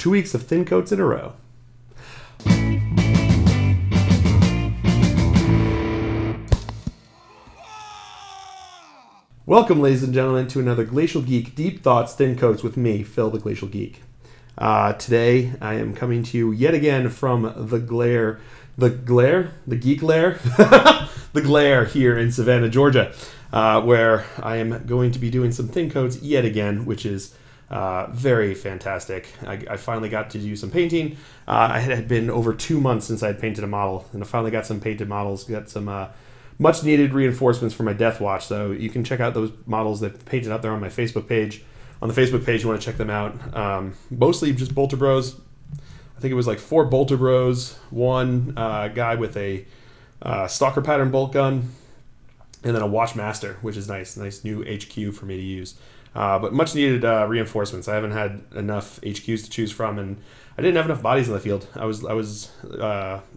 2 weeks of thin coats in a row. Welcome, ladies and gentlemen, to another Glacial Geek Deep Thoughts Thin Coats with me, Phil the Glacial Geek. Today, I am coming to you yet again from the Geek Lair, the Glare here in Savannah, Georgia, where I am going to be doing some thin coats yet again, which is very fantastic. I finally got to do some painting. It had been over 2 months since I had painted a model, and I finally got some painted models, got some much needed reinforcements for my Death Watch, so you can check out those models that I've painted up there on my Facebook page. On the Facebook page, you want to check them out. Mostly just Bolter Bros. I think it was like 4 Bolter Bros, one guy with a stalker pattern bolt gun, and then a Watchmaster, which is nice new HQ for me to use. But much needed reinforcements. I haven't had enough HQs to choose from, and I didn't have enough bodies on the field. I was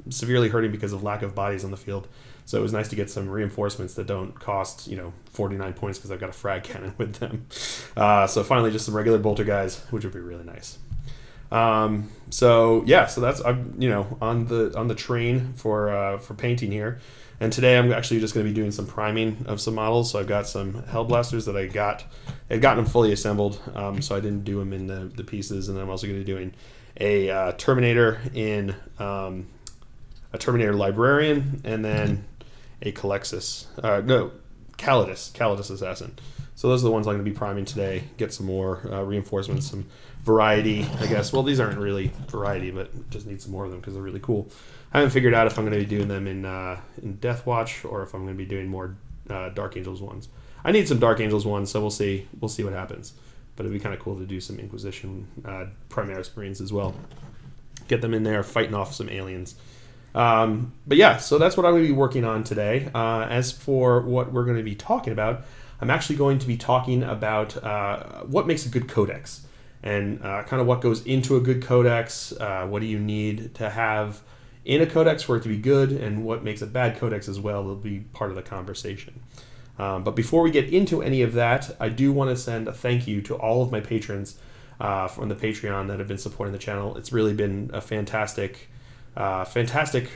severely hurting because of lack of bodies on the field. So it was nice to get some reinforcements that don't cost 49 points because I've got a frag cannon with them. So finally, just some regular bolter guys, which would be really nice. So that's on the train for painting here. And today I'm actually just going to be doing some priming of some models. So I've got some Hellblasters that I'd gotten them fully assembled, so I didn't do them in the pieces. And then I'm also going to be doing a Terminator in a Terminator Librarian, and then a Codexes, Calidus Assassin. So those are the ones I'm going to be priming today. Get some more reinforcements, some variety, I guess. Well, these aren't really variety, but just need some more of them because they're really cool. I haven't figured out if I'm going to be doing them in Death Watch or if I'm going to be doing more Dark Angels ones. I need some Dark Angels ones, so we'll see what happens. But it'd be kind of cool to do some Inquisition Primaris Marines as well. Get them in there fighting off some aliens. But yeah, so that's what I'm going to be working on today. As for what we're going to be talking about, I'm actually going to be talking about what makes a good codex and kind of what goes into a good codex. What do you need to have in a codex for it to be good, and what makes a bad codex as well will be part of the conversation. But before we get into any of that, I do want to send a thank you to all of my patrons from the Patreon that have been supporting the channel. It's really been a fantastic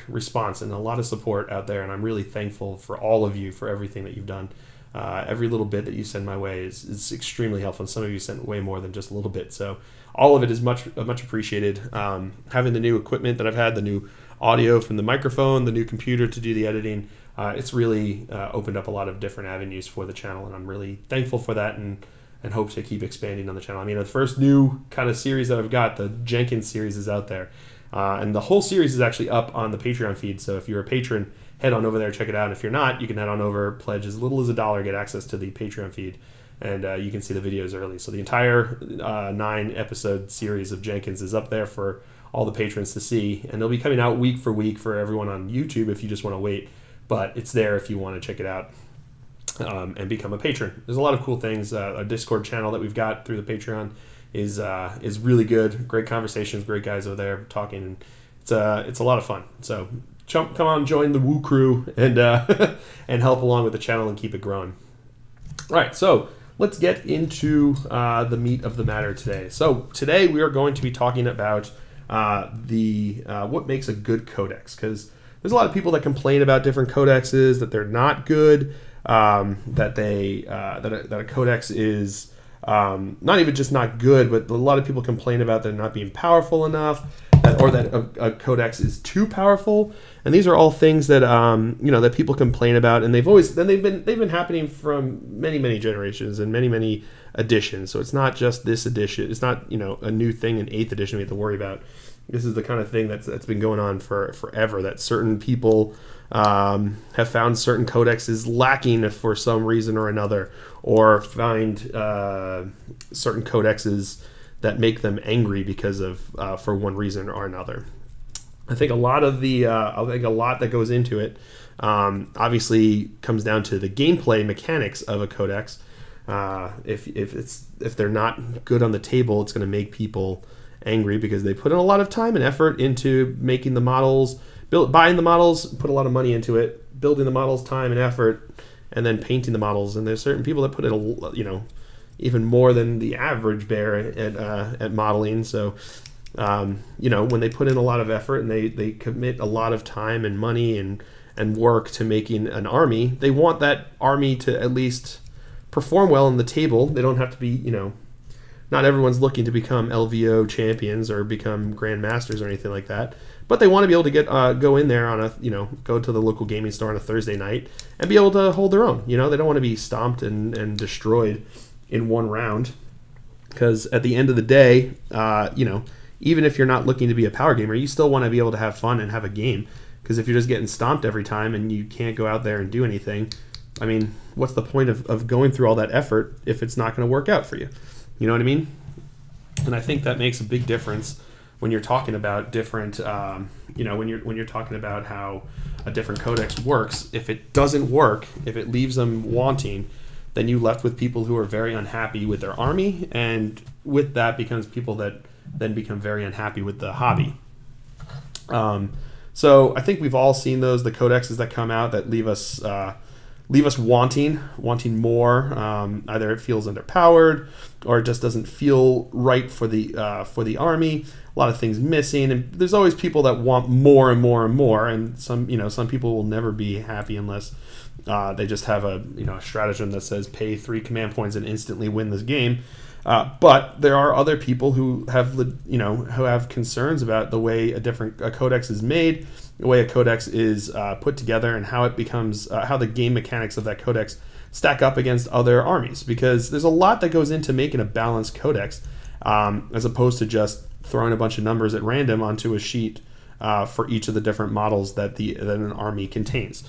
response and a lot of support out there, and I'm really thankful for all of you for everything that you've done. Every little bit that you send my way is extremely helpful, and some of you sent way more than just a little bit, so all of it is much appreciated. Having the new equipment that I've had, the new audio from the microphone, the new computer to do the editing, it's really opened up a lot of different avenues for the channel, and I'm really thankful for that, and hope to keep expanding on the channel. I mean, the first new kind of series that I've got, the Jenkins series, is out there. And the whole series is actually up on the Patreon feed, so if you're a patron, head on over there, check it out. And if you're not, you can head on over, pledge as little as $1, get access to the Patreon feed, and you can see the videos early. So the entire 9-episode series of Jenkins is up there for all the patrons to see, and they'll be coming out week for week for everyone on YouTube if you just want to wait, but it's there if you want to check it out and become a patron. There's a lot of cool things. A Discord channel that we've got through the Patreon is really good. Great conversations, great guys over there talking, and it's a lot of fun. So come on, join the Woo crew and and help along with the channel and keep it growing. All right, so let's get into the meat of the matter today. So today we are going to be talking about what makes a good codex, because there's a lot of people that complain about different codexes, that they're not good, that a codex is not even just not good, but a lot of people complain about them not being powerful enough, or that a codex is too powerful. And these are all things that that people complain about, and they've been happening from many generations and many editions. So it's not just this edition. It's not a new thing in 8th edition we have to worry about. This is the kind of thing that's been going on for forever. That certain people have found certain codexes lacking for some reason or another, or find certain codexes that make them angry because of for one reason or another. I think a lot that goes into it obviously comes down to the gameplay mechanics of a codex. If they're not good on the table, it's going to make people angry because they put in a lot of time and effort into making the models, buying the models, put a lot of money into it, building the models, time and effort, and then painting the models. And there's certain people that put in even more than the average bear at modeling. So You know, when they put in a lot of effort and they commit a lot of time and money and work to making an army, they want that army to at least perform well on the table. They don't have to be, you know, not everyone's looking to become LVO champions or become grandmasters or anything like that, but they want to be able to get go in there on a, you know, go to the local gaming store on a Thursday night and be able to hold their own. You know, they don't want to be stomped and destroyed in one round, because at the end of the day, you know, even if you're not looking to be a power gamer, you still want to be able to have fun and have a game. Because if you're just getting stomped every time and you can't go out there and do anything, I mean, what's the point of going through all that effort if it's not going to work out for you? You know what I mean? And I think that makes a big difference when you're talking about different, you know, when you're talking about how a different codex works. If it doesn't work, if it leaves them wanting, then you left with people who are very unhappy with their army, and with that becomes people that then become very unhappy with the hobby. So I think we've all seen those, the codexes that come out that leave us wanting more. Either it feels underpowered, or it just doesn't feel right for the army. A lot of things missing, and there's always people that want more and more and more. And some people will never be happy unless they just have a stratagem that says pay 3 command points and instantly win this game. But there are other people who have concerns about the way a codex is made, the way a codex is put together, and how it becomes how the game mechanics of that codex stack up against other armies. Because there's a lot that goes into making a balanced codex, as opposed to just throwing a bunch of numbers at random onto a sheet for each of the different models that an army contains.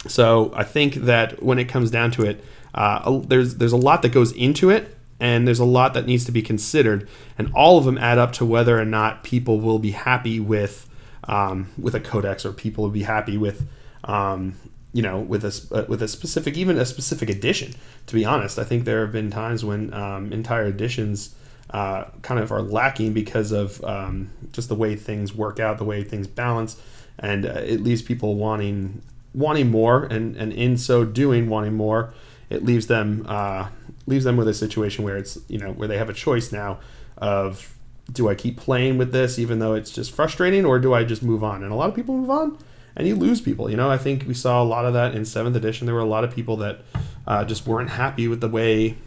So I think that when it comes down to it, there's a lot that goes into it, and there's a lot that needs to be considered, and all of them add up to whether or not people will be happy with a codex, or people will be happy with with a specific edition. To be honest, I think there have been times when entire editions kind of are lacking because of just the way things work out, the way things balance, and it leaves people wanting more, and in so doing, wanting more, it leaves them with a situation where it's where they have a choice now of, do I keep playing with this even though it's just frustrating, or do I just move on? And a lot of people move on, and you lose people. I think we saw a lot of that in 7th edition. There were a lot of people that just weren't happy with the way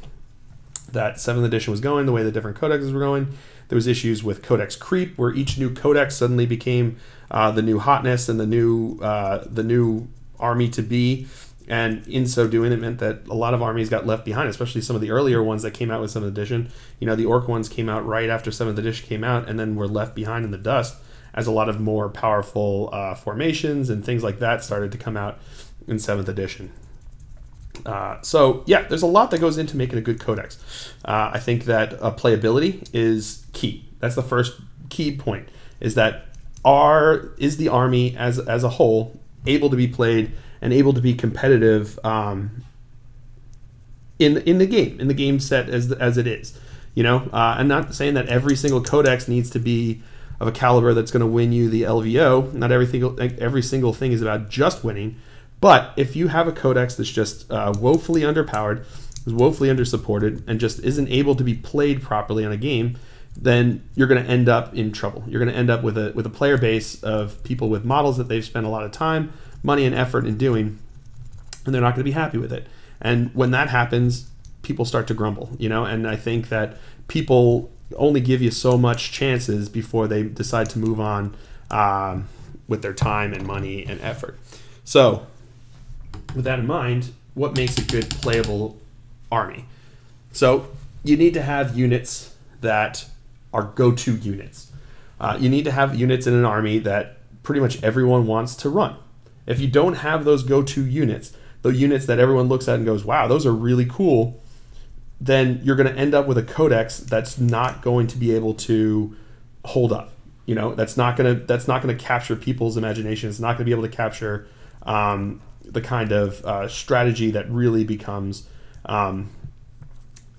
that 7th edition was going, the way the different codexes were going. There was issues with codex creep, where each new codex suddenly became the new hotness and the new army to be. And in so doing, it meant that a lot of armies got left behind, especially some of the earlier ones that came out with 7th edition. The Orc ones came out right after 7th edition came out, and then were left behind in the dust as a lot of more powerful formations and things like that started to come out in 7th edition. So yeah, there's a lot that goes into making a good codex. I think that playability is key. That's the first key point, is that is the army as a whole able to be played and able to be competitive in the game set as it is. I'm not saying that every single codex needs to be of a caliber that's going to win you the LVO. Not every single thing is about just winning. But if you have a codex that's just woefully underpowered, is woefully undersupported, and just isn't able to be played properly on a game, then you're going to end up in trouble. You're going to end up with a player base of people with models that they've spent a lot of time, money, and effort in doing, and they're not going to be happy with it. And when that happens, people start to grumble, and I think that people only give you so much chances before they decide to move on with their time and money and effort. So with that in mind, what makes a good playable army? So you need to have units that are go-to units. You need to have units in an army that pretty much everyone wants to run. If you don't have those go-to units, the units that everyone looks at and goes, wow, those are really cool, then you're going to end up with a codex that's not going to be able to hold up. That's not going to capture people's imagination. It's not going to be able to capture the kind of strategy that really becomes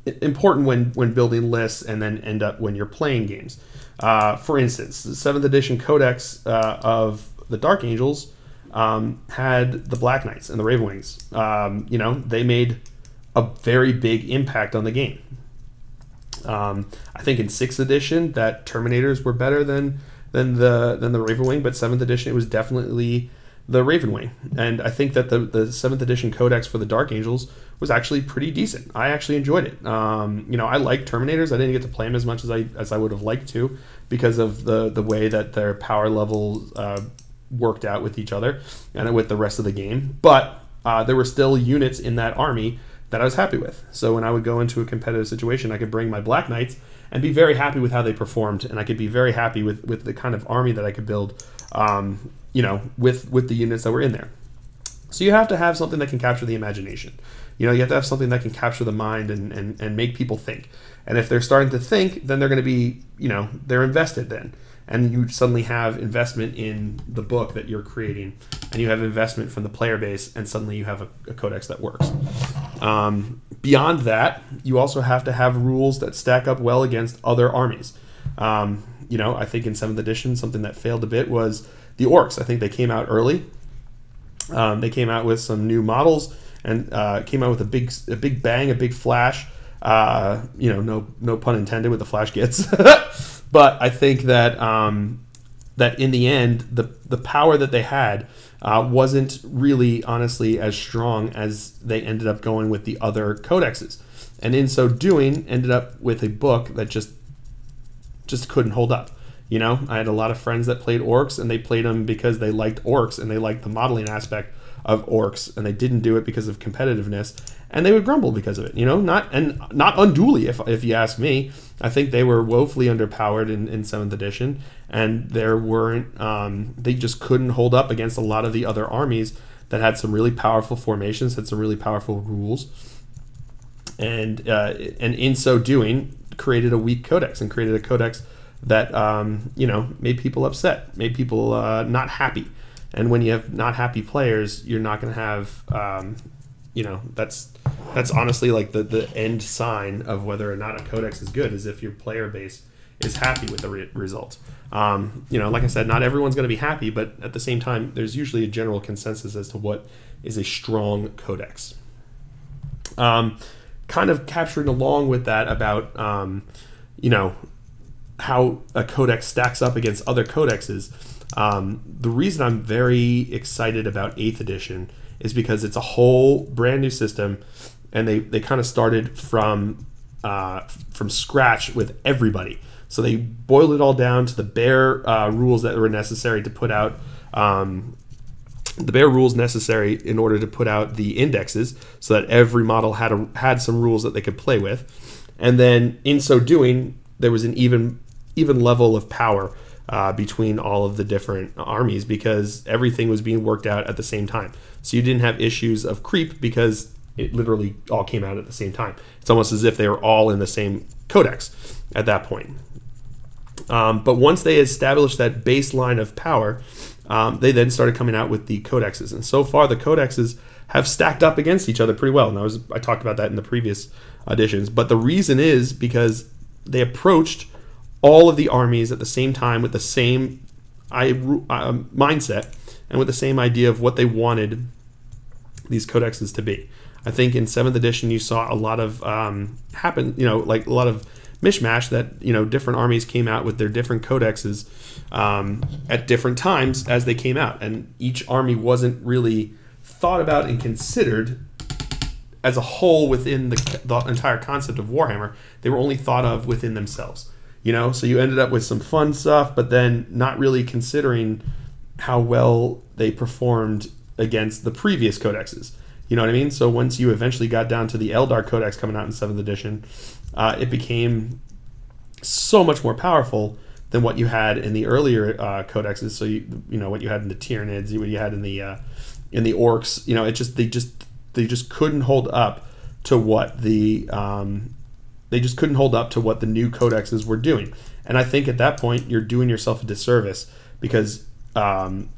important when building lists, and then end up when you're playing games. For instance, the 7th edition codex of the Dark Angels had the Black Knights and the Raven Wings. They made a very big impact on the game. I think in 6th edition that Terminators were better than the Ravenwing, but 7th edition it was definitely the Ravenwing. And I think that the 7th edition Codex for the Dark Angels was actually pretty decent. I actually enjoyed it. I like Terminators. I didn't get to play them as much as I would have liked to because of the way that their power levels worked out with each other and with the rest of the game. But there were still units in that army that I was happy with. So when I would go into a competitive situation, I could bring my Black Knights and be very happy with how they performed, and I could be very happy with the kind of army that I could build, with the units that were in there. So you have to have something that can capture the imagination. You have to have something that can capture the mind and make people think. And if they're starting to think, then they're going to be, they're invested then. And you suddenly have investment in the book that you're creating, and you have investment from the player base, and suddenly you have a codex that works. Beyond that, you also have to have rules that stack up well against other armies. I think in 7th edition, something that failed a bit was the Orcs. I think they came out early. They came out with some new models and came out with a big bang, a big flash. No pun intended with the flash gets. But I think that that in the end, the power that they had wasn't really, honestly, as strong as they ended up going with the other codexes. And in so doing, ended up with a book that just couldn't hold up. I had a lot of friends that played Orcs, and they played them because they liked Orcs, and they liked the modeling aspect of Orcs, and they didn't do it because of competitiveness, and they would grumble because of it. Not unduly, if you ask me. I think they were woefully underpowered in 7th edition, and there weren't. They just couldn't hold up against a lot of the other armies that had some really powerful formations, had some really powerful rules, and in so doing, created a weak codex and created a codex that made people upset, made people not happy. And when you have not happy players, you're not going to have, that's honestly like the end sign of whether or not a codex is good, is if your player base is happy with the result. Like I said, not everyone's going to be happy, but at the same time, there's usually a general consensus as to what is a strong codex. Kind of capturing along with that about, how a codex stacks up against other codexes. The reason I'm very excited about 8th edition is because it's a whole brand new system, and they kind of started from scratch with everybody. So they boiled it all down to the bare rules that were necessary to put out the bare rules necessary in order to put out the indexes, so that every model had some rules that they could play with. And then in so doing, there was an even level of power between all of the different armies, because everything was being worked out at the same time. So you didn't have issues of creep because it literally all came out at the same time. It's almost as if they were all in the same codex at that point. But once they established that baseline of power, they then started coming out with the codexes. And so far, the codexes have stacked up against each other pretty well. And I talked about that in the previous editions. But the reason is because they approached all of the armies at the same time with the same mindset and with the same idea of what they wanted these codexes to be. I think in 7th edition you saw a lot of like a lot of mishmash, that different armies came out with their different codexes at different times as they came out, and each army wasn't really thought about and considered as a whole within the entire concept of Warhammer. They were only thought of within themselves. So you ended up with some fun stuff, but then not really considering how well they performed against the previous codexes. You know what I mean? So once you eventually got down to the Eldar Codex coming out in 7th edition, it became so much more powerful than what you had in the earlier codexes. So what you had in the Tyranids, what you had in the Orcs. They just couldn't hold up to what the new codexes were doing. And I think at that point you're doing yourself a disservice, because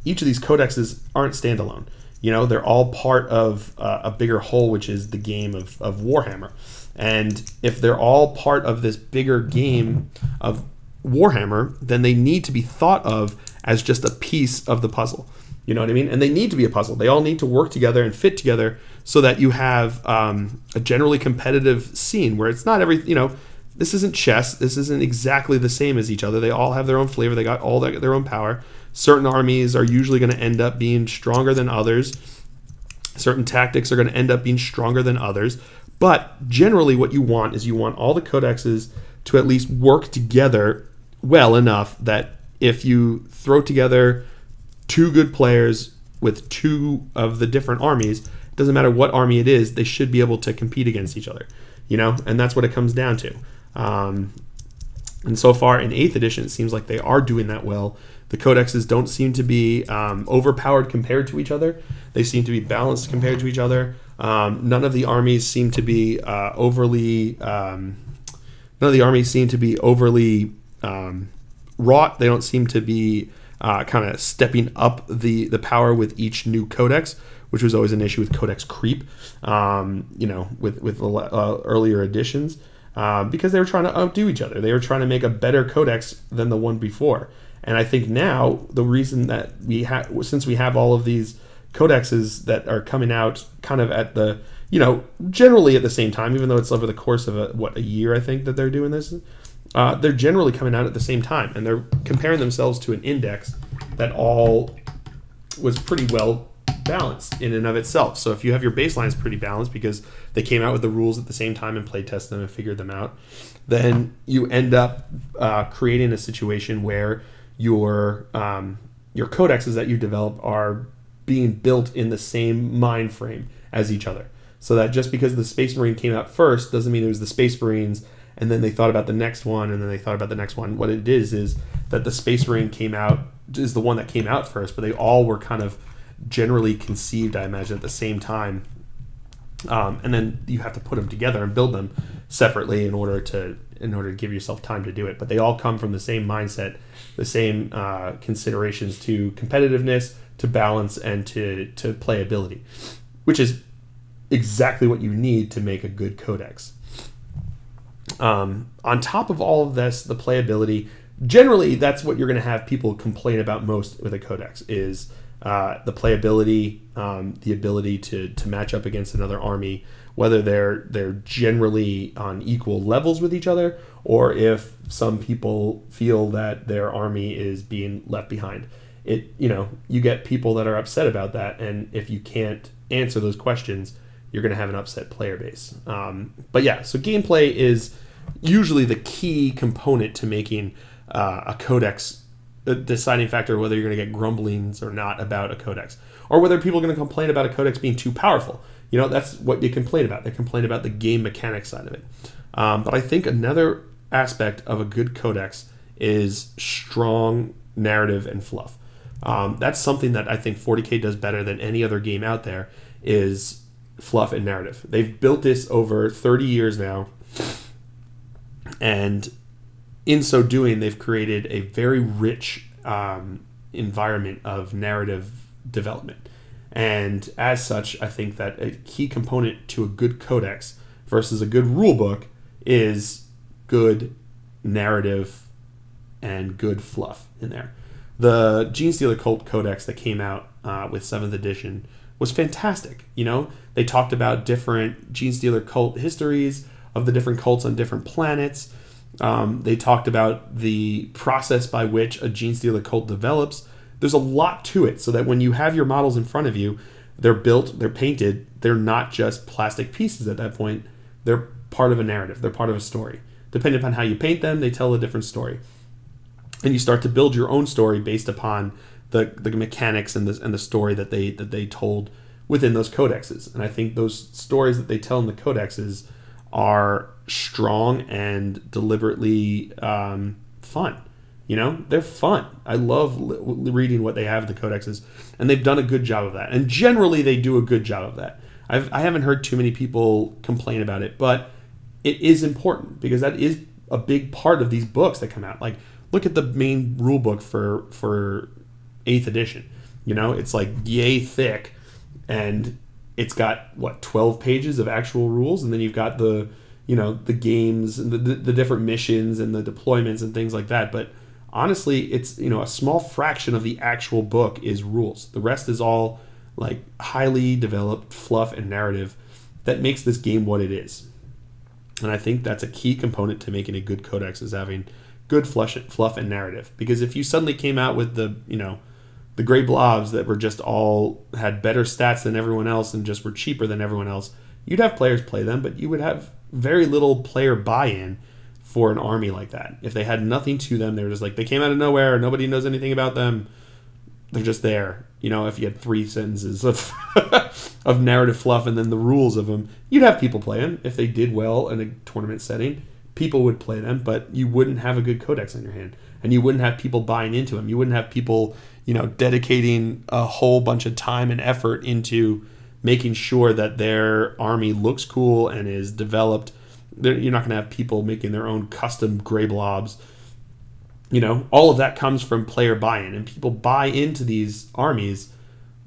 each of these codexes aren't standalone. They're all part of a bigger whole, which is the game of Warhammer. And if they're all part of this bigger game of Warhammer, then they need to be thought of as just a piece of the puzzle. You know what I mean? And they need to be a puzzle. They all need to work together and fit together so that you have a generally competitive scene where it's not this isn't chess. This isn't exactly the same as each other. They all have their own flavor. They got all their own power. Certain armies are usually going to end up being stronger than others. Certain tactics are going to end up being stronger than others. But generally what you want is you want all the codexes to at least work together well enough that if you throw together two good players with two of the different armies, it doesn't matter what army it is, they should be able to compete against each other, and that's what it comes down to. And so far in 8th edition, it seems like they are doing that well. The codexes don't seem to be overpowered compared to each other. They seem to be balanced compared to each other. None of the armies seem to be overly wrought. They don't seem to be kind of stepping up the power with each new codex, which was always an issue with codex creep, with earlier editions, because they were trying to outdo each other. They were trying to make a better codex than the one before. And I think now the reason that since we have all of these codexes that are coming out kind of at the, generally at the same time, even though it's over the course of a year, I think that they're doing this, they're generally coming out at the same time, and they're comparing themselves to an index that all was pretty well balanced in and of itself. So if you have your baselines pretty balanced because they came out with the rules at the same time and play tested them and figured them out, then you end up creating a situation where your codexes that you develop are being built in the same mind frame as each other. So that just because the Space Marine came out first doesn't mean it was the Space Marines and then they thought about the next one and then they thought about the next one. What it is that the Space Marine is the one that came out first, but they all were kind of generally conceived, I imagine, at the same time. And then you have to put them together and build them separately in order to give yourself time to do it. But they all come from the same mindset, the same considerations to competitiveness, to balance, and to playability, which is exactly what you need to make a good codex. On top of all of this, the playability, generally that's what you're going to have people complain about most with a codex is the playability, the ability to match up against another army, whether they're generally on equal levels with each other, or if some people feel that their army is being left behind. You get people that are upset about that, and if you can't answer those questions, you're going to have an upset player base. But yeah, so gameplay is usually the key component to making a codex a deciding factor, whether you're going to get grumblings or not about a codex, or whether people are going to complain about a codex being too powerful. That's what they complain about. They complain about the game mechanics side of it. But I think another aspect of a good codex is strong narrative and fluff. That's something that I think 40K does better than any other game out there, is fluff and narrative. They've built this over 30 years now, and in so doing, they've created a very rich environment of narrative development. And as such, I think that a key component to a good codex versus a good rule book is good narrative and good fluff in there. The Genestealer Cult Codex that came out with 7th edition was fantastic. They talked about different Genestealer cult histories of the different cults on different planets. They talked about the process by which a Genestealer cult develops. There's a lot to it, so that when you have your models in front of you, they're built, they're painted, they're not just plastic pieces at that point. They're part of a narrative. They're part of a story. Depending upon how you paint them, they tell a different story. And you start to build your own story based upon the mechanics and the story that they told within those codexes. And I think those stories that they tell in the codexes are strong and deliberately fun. They're fun. I love reading what they have in the codexes, and they've done a good job of that. And generally, they do a good job of that. I haven't heard too many people complain about it, but it is important because that is a big part of these books that come out. Like, look at the main rule book for 8th edition. It's like yay thick, and it's got 12 pages of actual rules, and then you've got the games and the different missions and the deployments and things like that. But honestly, it's a small fraction of the actual book is rules. The rest is all like highly developed fluff and narrative that makes this game what it is. And I think that's a key component to making a good codex, is having good fluff and narrative. Because if you suddenly came out with the, you know, the gray blobs that were just all had better stats than everyone else and just were cheaper than everyone else, you'd have players play them, but you would have very little player buy-in for an army like that. If they had nothing to them, they were just like, they came out of nowhere, nobody knows anything about them, they're just there. You know, if you had 3 sentences of of narrative fluff and then the rules of them, you'd have people play them. If they did well in a tournament setting, people would play them, but you wouldn't have a good codex on your hand, and you wouldn't have people buying into them. You wouldn't have people, you know, dedicating a whole bunch of time and effort into making sure that their army looks cool and is developed. You're not going to have people making their own custom gray blobs. You know, all of that comes from player buy-in, and people buy into these armies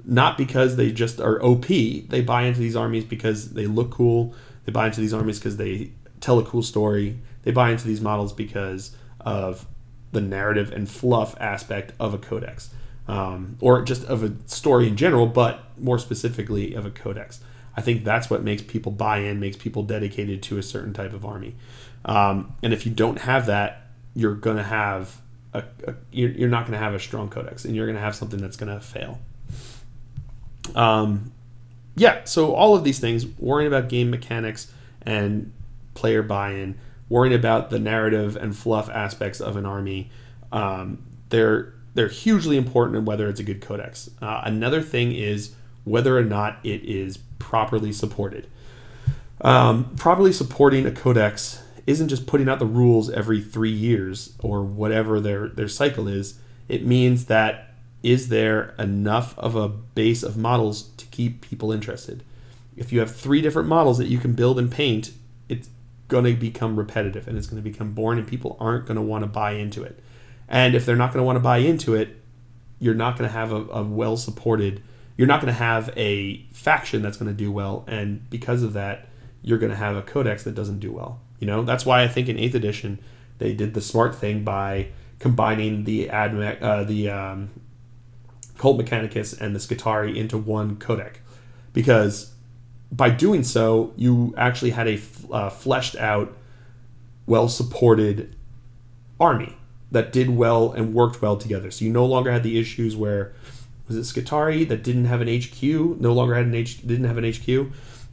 not because they just are OP. They buy into these armies because they look cool. They buy into these armies because they tell a cool story. They buy into these models because of the narrative and fluff aspect of a codex, or just of a story in general, but more specifically of a codex. I think that's what makes people buy in, makes people dedicated to a certain type of army. And if you don't have that, you're going to have you're not going to have a strong codex, and you're going to have something that's going to fail. Yeah, so all of these things, worrying about game mechanics and player buy-in, worrying about the narrative and fluff aspects of an army, they're hugely important in whether it's a good codex. Another thing is whether or not it is properly supported. Properly supporting a codex isn't just putting out the rules every 3 years or whatever their cycle is. It means that, is there enough of a base of models to keep people interested? If you have 3 different models that you can build and paint, it's going to become repetitive and it's going to become boring, and people aren't going to want to buy into it. And if they're not going to want to buy into it, you're not going to have a well-supported, you're not going to have a faction that's going to do well, and because of that, you're going to have a codex that doesn't do well. You know, that's why I think in 8th edition they did the smart thing by combining the Cult Mechanicus and the Scutari into one codex, because by doing so, you actually had a fleshed out, well-supported army that did well and worked well together. So you no longer had the issues where, was it Scutari that didn't have an HQ, didn't have an HQ,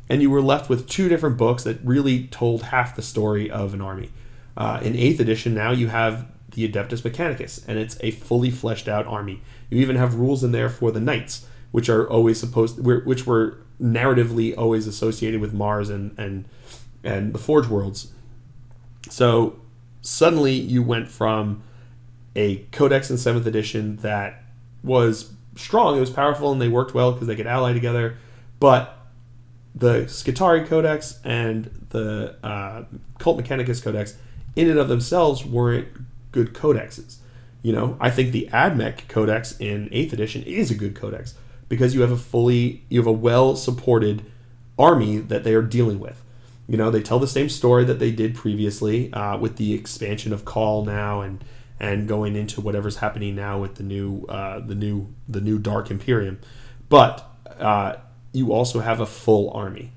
and you were left with 2 different books that really told half the story of an army. In 8th edition now you have the Adeptus Mechanicus, and it's a fully fleshed out army. You even have rules in there for the knights, which are always which were narratively always associated with Mars and the Forge Worlds. So suddenly you went from a codex in 7th edition that was strong, it was powerful, and they worked well because they could ally together, but the Scutari Codex and the Cult Mechanicus Codex in and of themselves weren't good codexes. You know, I think the Admech Codex in 8th edition is a good codex because you have a well-supported army that they are dealing with. You know, they tell the same story that they did previously, with the expansion of Call now and going into whatever's happening now with the new Dark Imperium. But you also have a full army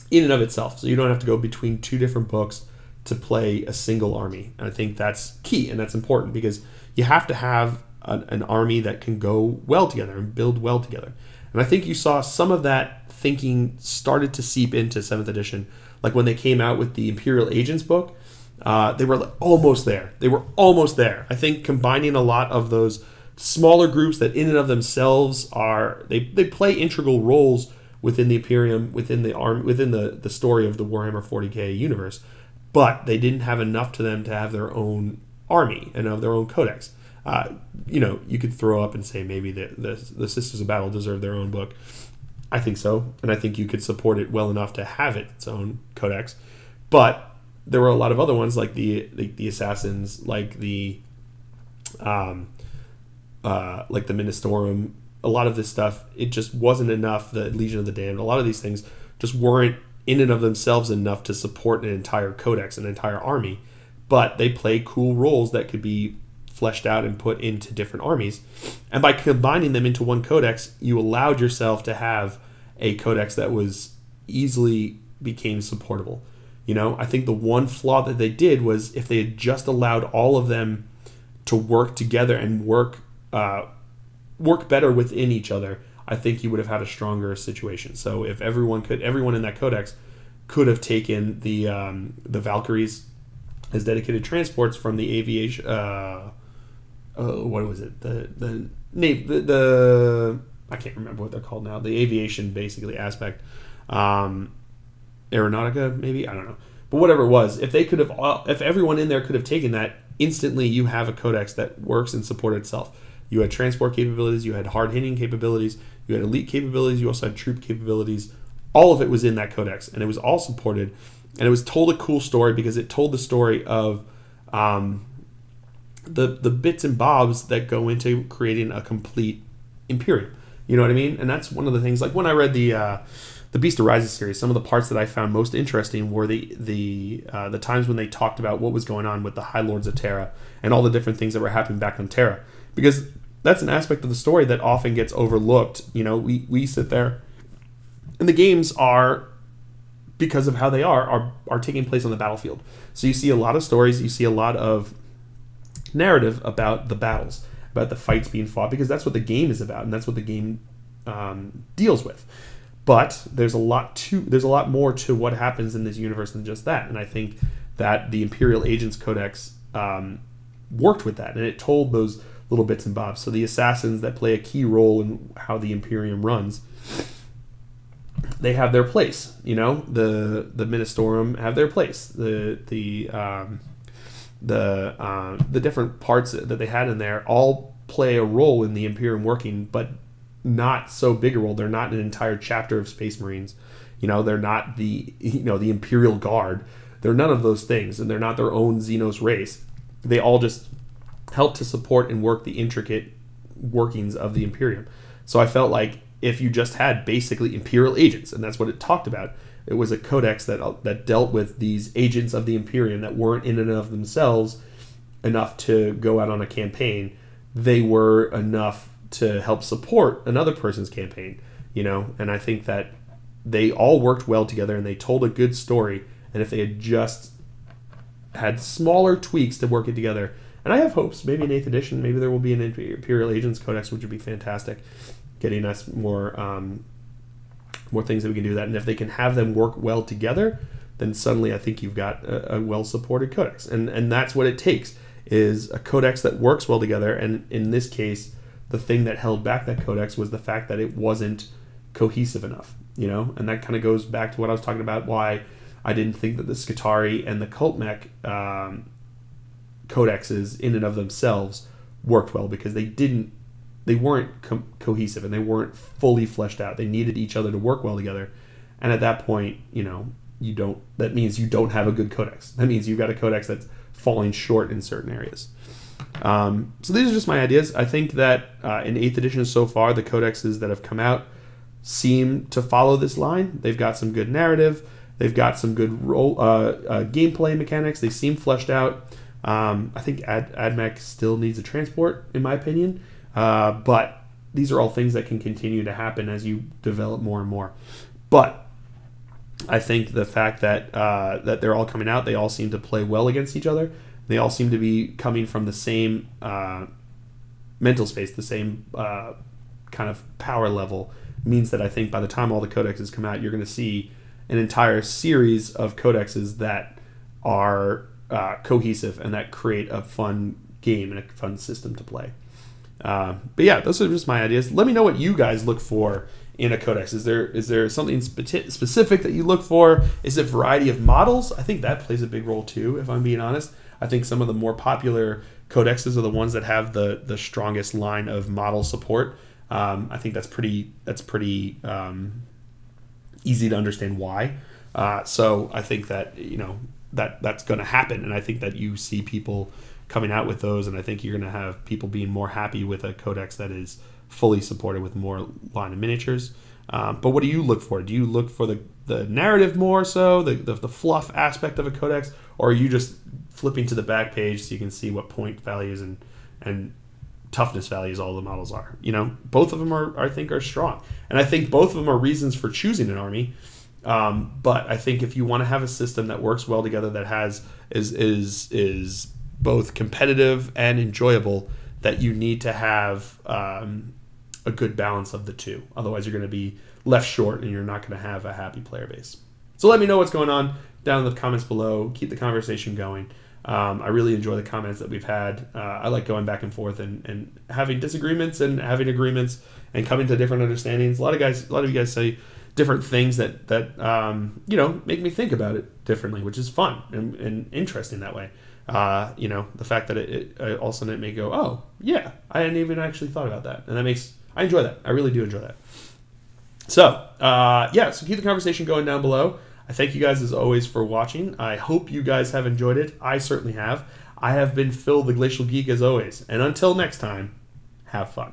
in and of itself, so you don't have to go between 2 different books to play a single army. And I think that's key, and that's important, because you have to have an army that can go well together and build well together. And I think you saw some of that thinking started to seep into 7th edition, like when they came out with the Imperial Agents book. They were almost there. I think combining a lot of those smaller groups that in and of themselves are, they play integral roles within the Imperium, within the story of the Warhammer 40K universe, but they didn't have enough to them to have their own army and of their own codex. You know, you could throw up and say maybe the Sisters of Battle deserve their own book. I think so, and I think you could support it well enough to have its own codex. But there were a lot of other ones, like the Assassins, like the Ministorum. A lot of this stuff, it just wasn't enough. The Legion of the Damned, a lot of these things just weren't in and of themselves enough to support an entire codex, an entire army. But they play cool roles that could be fleshed out and put into different armies. And by combining them into one codex, you allowed yourself to have a codex that was easily became supportable. You know, I think the one flaw that they did was if they had just allowed all of them to work together and work better within each other, I think you would have had a stronger situation. So if everyone in that codex could have taken the Valkyries as dedicated transports from the aviation. What was it? The I can't remember what they're called now. The aviation basically aspect, aeronautica maybe, I don't know. But whatever it was, if everyone in there could have taken that, instantly you have a codex that works and supports itself. You had transport capabilities, you had hard hitting capabilities, you had elite capabilities, you also had troop capabilities. All of it was in that codex, and it was all supported, and it was told a cool story because it told the story of the bits and bobs that go into creating a complete Imperium. You know what I mean? And that's one of the things. Like when I read the Beast Arises series, some of the parts that I found most interesting were the times when they talked about what was going on with the High Lords of Terra and all the different things that were happening back on Terra, because that's an aspect of the story that often gets overlooked. You know, we sit there, and the games are, because of how they are taking place on the battlefield. So you see a lot of stories, you see a lot of narrative about the battles, about the fights being fought, because that's what the game is about, and that's what the game deals with. But there's a lot more to what happens in this universe than just that, and I think that the Imperial Agents Codex worked with that, and it told those little bits and bobs. So the assassins that play a key role in how the Imperium runs, they have their place. You know, the Ministorum have their place. The different parts that they had in there all play a role in the Imperium working, but not so big a role. They're not an entire chapter of Space Marines. You know, they're not the Imperial Guard. They're none of those things, and they're not their own Xenos race. They all just help to support and work the intricate workings of the Imperium. So I felt like if you just had basically Imperial agents, and that's what it talked about, it was a codex that dealt with these agents of the Imperium that weren't in and of themselves enough to go out on a campaign. They were enough to help support another person's campaign, you know? And I think that they all worked well together, and they told a good story. And if they had just had smaller tweaks to work it together, and I have hopes, maybe in 8th edition, maybe there will be an Imperial Agents Codex, which would be fantastic, getting us more things that we can do that. And if they can have them work well together, then suddenly I think you've got a well-supported codex. And that's what it takes, is a codex that works well together. And in this case, the thing that held back that codex was the fact that it wasn't cohesive enough, you know? And that kind of goes back to what I was talking about, why I didn't think that the Skitarii and the Cult Mech codexes in and of themselves worked well, because they weren't cohesive, and they weren't fully fleshed out. They needed each other to work well together. And at that point, you know, that means you don't have a good codex. That means you've got a codex that's falling short in certain areas. So these are just my ideas. I think that in 8th edition so far, the codexes that have come out seem to follow this line. They've got some good narrative. They've got some good gameplay mechanics. They seem fleshed out. I think AdMech still needs a transport, in my opinion. But these are all things that can continue to happen as you develop more and more. But I think the fact that that they're all coming out, they all seem to play well against each other. They all seem to be coming from the same mental space, the same kind of power level, means that I think by the time all the codexes come out, you're going to see an entire series of codexes that are cohesive and that create a fun game and a fun system to play. But yeah, those are just my ideas. Let me know what you guys look for in a codex. Is there something specific that you look for? Is it variety of models? I think that plays a big role too, if I'm being honest. I think some of the more popular codexes are the ones that have the strongest line of model support. I think that's pretty easy to understand why. So I think that, you know, that's going to happen, and I think that you see people coming out with those, and I think you're going to have people being more happy with a codex that is fully supported with more line of miniatures. But what do you look for? Do you look for the narrative more so, the fluff aspect of a codex, or are you just flipping to the back page so you can see what point values and toughness values all the models are? You know, both of them I think are strong, and I think both of them are reasons for choosing an army. But I think if you want to have a system that works well together, that is both competitive and enjoyable, that you need to have a good balance of the two. Otherwise, you're going to be left short, and you're not going to have a happy player base. So let me know what's going on down in the comments below. Keep the conversation going. I really enjoy the comments that we've had. I like going back and forth and having disagreements and having agreements and coming to different understandings. A lot of you guys say different things that make me think about it differently, which is fun and interesting that way. The fact that it all of a sudden it may go, oh yeah, I hadn't even actually thought about that, and I enjoy that. I really do enjoy that. So so keep the conversation going down below. I thank you guys as always for watching. I hope you guys have enjoyed it. I certainly have. I have been Phil the Glacial Geek as always. And until next time, have fun.